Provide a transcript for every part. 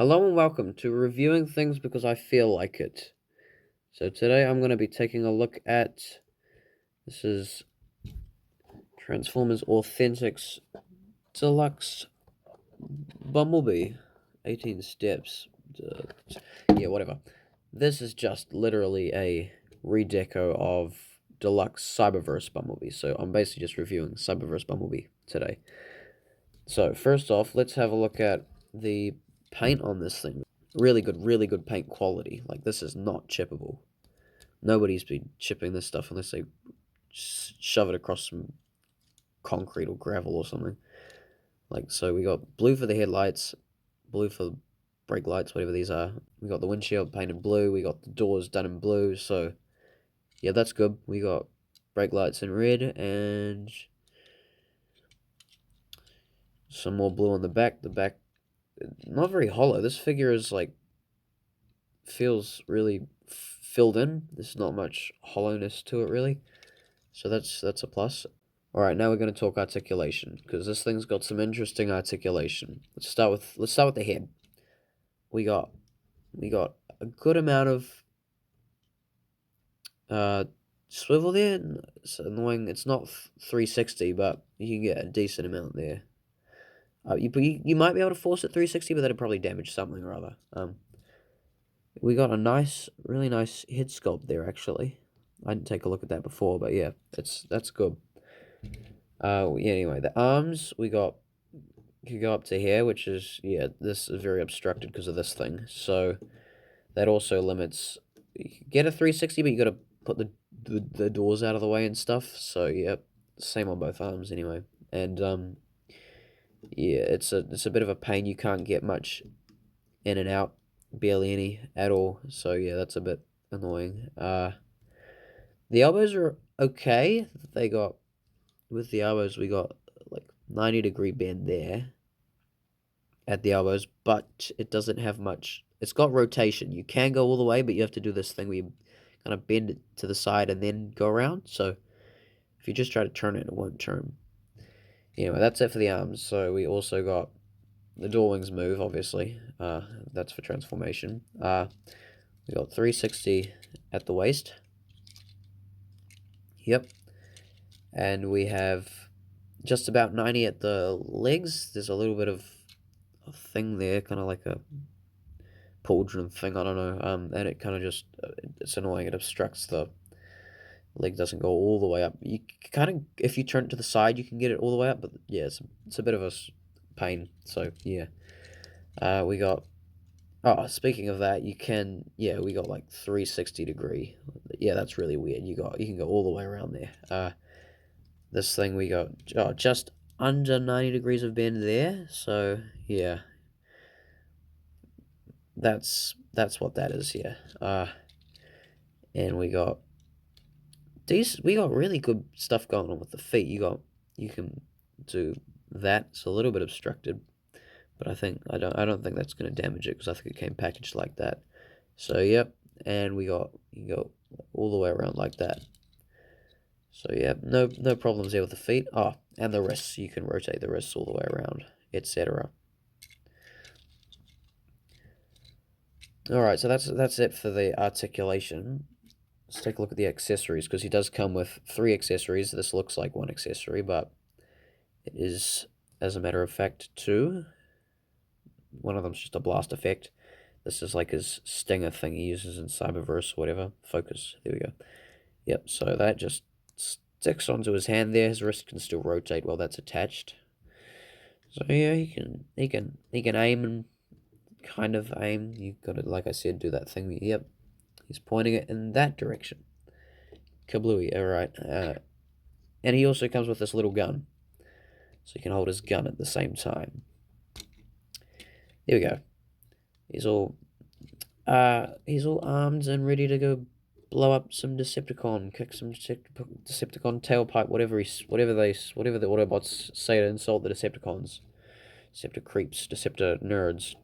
Hello and welcome to reviewing things because I feel like it. So today I'm going to be taking a look at, this is Transformers Authentics Deluxe Bumblebee, 18 steps. Yeah, whatever. This is just literally a redeco of Deluxe Cyberverse Bumblebee. So I'm basically just reviewing Cyberverse Bumblebee today. So first off, let's have a look at the paint on this thing. Really good paint quality. Like, this is not chippable. Nobody's been chipping this stuff unless they shove it across some concrete or gravel or something. Like, so we got blue for the headlights, blue for brake lights, whatever these are. We got the windshield painted blue. We got the doors done in blue. So, yeah, that's good. We got brake lights in red and some more blue on the back. The back, not very hollow. This figure is like, feels really filled in. There's not much hollowness to it, really. So that's a plus. Alright, now we're going to talk articulation, because this thing's got some interesting articulation. Let's start with the head. We got a good amount of swivel there. It's annoying. It's not 360, but you can get a decent amount there. You might be able to force it 360, but that'd probably damage something or other. We got a really nice head sculpt there, actually. I didn't take a look at that before, but yeah, that's good. Yeah, anyway, the arms, we got, could go up to here, which is, yeah, this is very obstructed because of this thing. So that also limits, you can get a 360, but you got to put the doors out of the way and stuff. So, yeah, same on both arms anyway. And, yeah, it's a bit of a pain. You can't get much in and out, barely any at all. So, yeah, that's a bit annoying. The elbows are okay. With the elbows, we got like 90-degree bend there at the elbows, but it doesn't have much. It's got rotation. You can go all the way, but you have to do this thing where you kind of bend it to the side and then go around. So if you just try to turn it, it won't turn. Anyway, that's it for the arms. So we also got the door wings move, obviously. That's for transformation. We got 360 at the waist. Yep. And we have just about 90 at the legs. There's a little bit of a thing there, kind of like a pauldron thing, I don't know, and it kind of just, it's annoying, it obstructs the leg, doesn't go all the way up. You kind of, if you turn it to the side, you can get it all the way up, but yeah, it's a bit of a pain, so yeah. We got, oh, speaking of that, you can, yeah, we got like 360 degree, yeah, that's really weird, you can go all the way around there. This thing we got, oh, just under 90 degrees of bend there, so yeah, that's what that is, yeah. And we got really good stuff going on with the feet. You can do that. It's a little bit obstructed, but I don't think that's going to damage it because I think it came packaged like that. So yep, and you go all the way around like that. So yeah, no problems there with the feet. Oh, and the wrists, you can rotate the wrists all the way around, etc. Alright, so that's it for the articulation. Let's take a look at the accessories, because he does come with 3 accessories. This looks like 1 accessory, but it is, as a matter of fact, 2. One of them's just a blast effect. This is like his stinger thing he uses in Cyberverse, whatever. Focus. There we go. Yep, so that just sticks onto his hand there. His wrist can still rotate while that's attached. So yeah, he can aim and kind of aim. You gotta, like I said, do that thing. Yep. He's pointing it in that direction. Kablooey, alright. And he also comes with this little gun. So he can hold his gun at the same time. There we go. He's all armed and ready to go blow up some Decepticon, kick some Decepticon tailpipe, whatever the Autobots say to insult the Decepticons. Deceptor creeps, Deceptor nerds.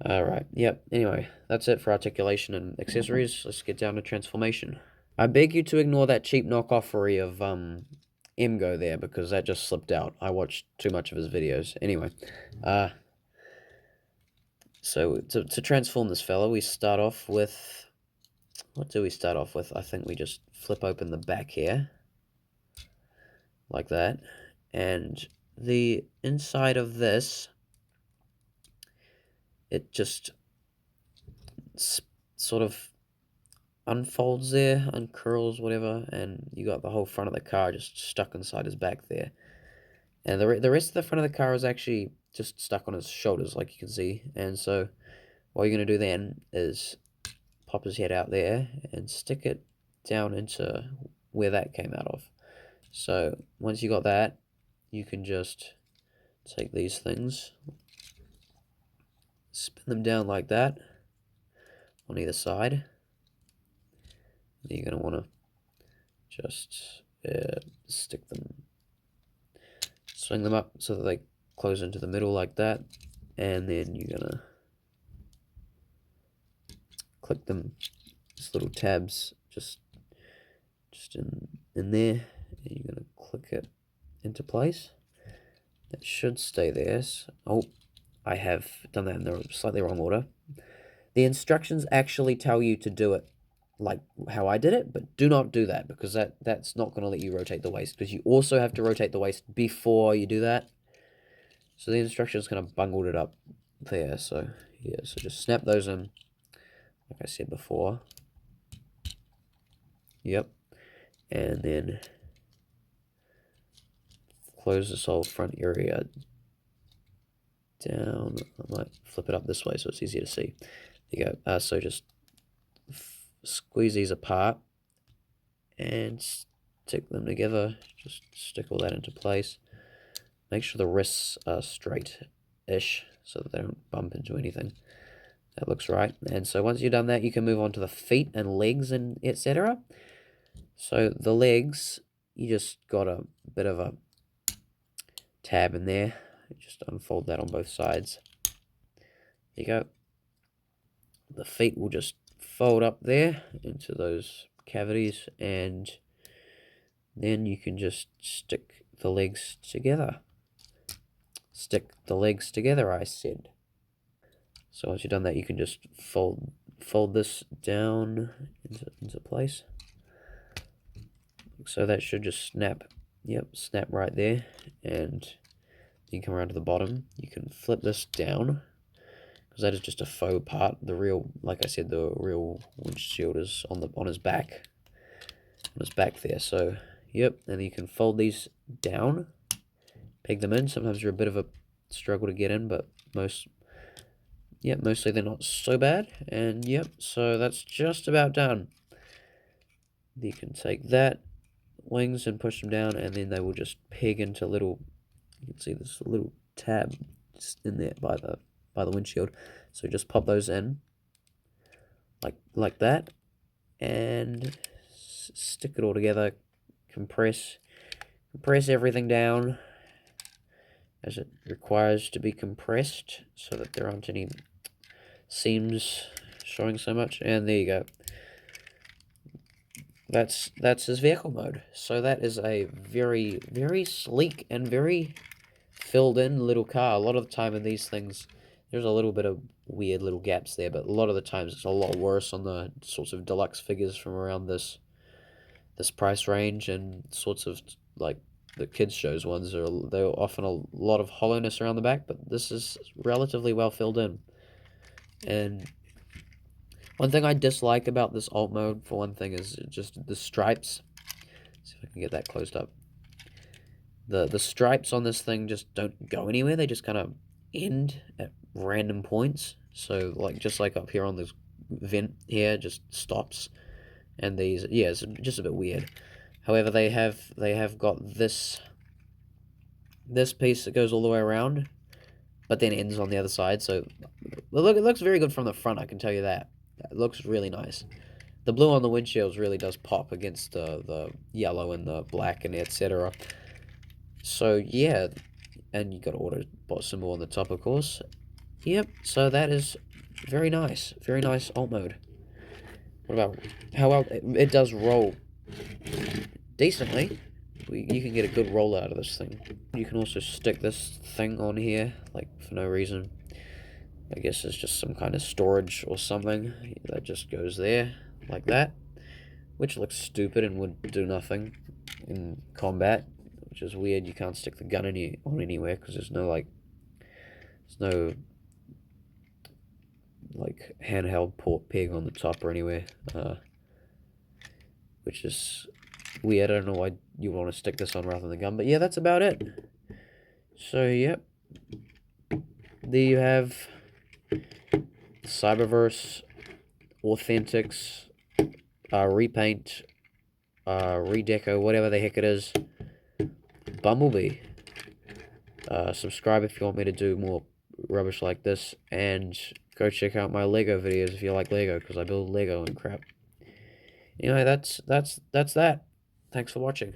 Alright, yep, anyway, that's it for articulation and accessories. Let's get down to transformation. I beg you to ignore that cheap knockoff-ery of, Emgo there, because that just slipped out. I watched too much of his videos. Anyway, So to transform this fella, we start off with, what do we start off with? I think we just flip open the back here, like that, and the inside of this, it just sort of unfolds there, uncurls, whatever, and you got the whole front of the car just stuck inside his back there. And the rest of the front of the car is actually just stuck on his shoulders, like you can see. And so what you're going to do then is pop his head out there and stick it down into where that came out of. So once you got that, you can just take these things, spin them down like that on either side. And you're going to want to just stick them, swing them up so that they close into the middle like that, and then you're going to click them, these little tabs, just in there, and you're going to click it into place. That should stay there. Oh, I have done that in the slightly wrong order. The instructions actually tell you to do it like how I did it, but do not do that, because that's not going to let you rotate the waist, because you also have to rotate the waist before you do that. So the instructions kind of bungled it up there. So yeah, so just snap those in, like I said before. Yep. And then close this whole front area down. I might flip it up this way so it's easier to see. There you go. So just squeeze these apart and stick them together. Just stick all that into place. Make sure the wrists are straight-ish so that they don't bump into anything. That looks right. And so once you've done that, you can move on to the feet and legs and etc. So the legs, you just got a bit of a tab in there. Just unfold that on both sides. There you go. The feet will just fold up there into those cavities, and then you can just stick the legs together. Stick the legs together, I said. So once you've done that, you can just fold this down into place. So that should just snap. Yep, snap right there. And you can come around to the bottom. You can flip this down, because that is just a faux part. The real, like I said, the real windshield is on his back. On his back there. So, yep, and you can fold these down, peg them in. Sometimes they're a bit of a struggle to get in, but mostly they're not so bad. And yep, so that's just about done. You can take that wings and push them down, and then they will just peg into little, you can see this little tab just in there by the windshield. So just pop those in like that, and stick it all together. Compress everything down as it requires to be compressed, so that there aren't any seams showing so much. And there you go. That's his vehicle mode. So that is a very, very sleek and very filled in little car. A lot of the time in these things, there's a little bit of weird little gaps there, but a lot of the times it's a lot worse on the sorts of deluxe figures from around this price range, and sorts of like the kids shows ones they're often a lot of hollowness around the back, but this is relatively well filled in. And one thing I dislike about this alt mode, for one thing, is just the stripes. Let's see if I can get that closed up. The stripes on this thing just don't go anywhere. They just kind of end at random points. So just like up here on this vent here, just stops. And these, yeah, it's just a bit weird. However, they have got this piece that goes all the way around, but then ends on the other side. So it looks very good from the front, I can tell you that. It looks really nice. The blue on the windshields really does pop against the yellow and the black and etc. So yeah, and you got Autobot symbol on the top, of course. Yep, so that is very nice alt mode. What about how well it does roll decently? You can get a good roll out of this thing. You can also stick this thing on here, like, for no reason. I guess it's just some kind of storage or something that just goes there, like that. Which looks stupid and would do nothing in combat, which is weird. You can't stick the gun on anywhere because there's no like handheld port peg on the top or anywhere, which is weird. I don't know why you want to stick this on rather than the gun, but yeah, that's about it. So yep, there you have Cyberverse Authentics repaint, redeco, whatever the heck it is, Bumblebee. Subscribe if you want me to do more rubbish like this, and go check out my Lego videos if you like Lego, because I build Lego and crap. Anyway, that's that. Thanks for watching.